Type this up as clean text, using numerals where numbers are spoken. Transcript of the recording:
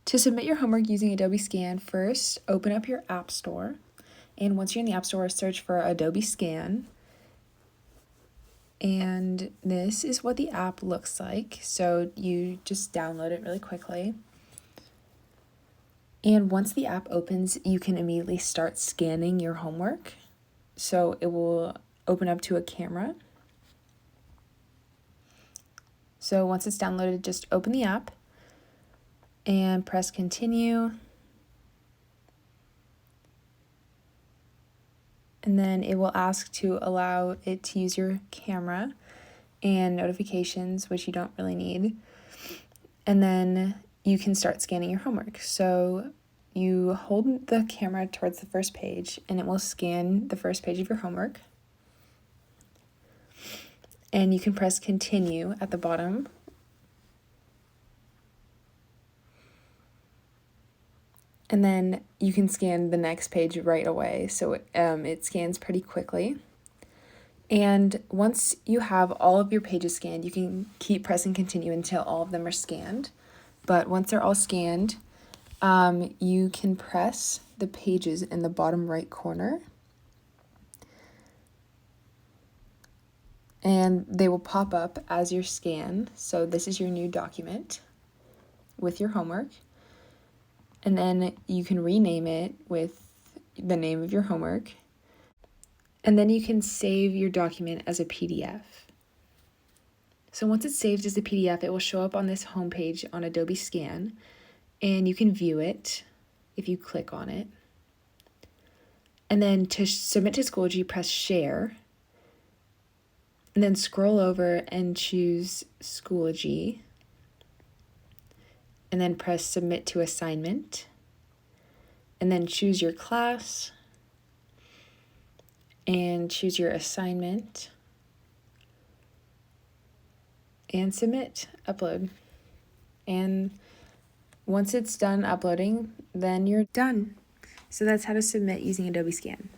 To submit your homework using Adobe Scan, first open up your App Store. And once you're in the App Store, search for Adobe Scan. And this is what the app looks like. So you just download it really quickly. And once the app opens, you can immediately start scanning your homework. So it will open up to a camera. So once it's downloaded, just open the app and press continue. And then it will ask to allow it to use your camera and notifications, which you don't really need. And then you can start scanning your homework. So you hold the camera towards the first page and it will scan the first page of your homework. And you can press continue at the bottom. And then you can scan the next page right away. So it scans pretty quickly. And once you have all of your pages scanned, you can keep pressing continue until all of them are scanned. But once they're all scanned, you can press the pages in the bottom right corner. And they will pop up as your scan. So this is your new document with your homework. And then you can rename it with the name of your homework. And then you can save your document as a PDF. So once it's saved as a PDF, it will show up on this homepage on Adobe Scan, and you can view it if you click on it. And then to submit to Schoology, press share, and then scroll over and choose Schoology, and then press submit to assignment, and then choose your class, and choose your assignment, and submit, upload. And once it's done uploading, then you're done. So that's how to submit using Adobe Scan.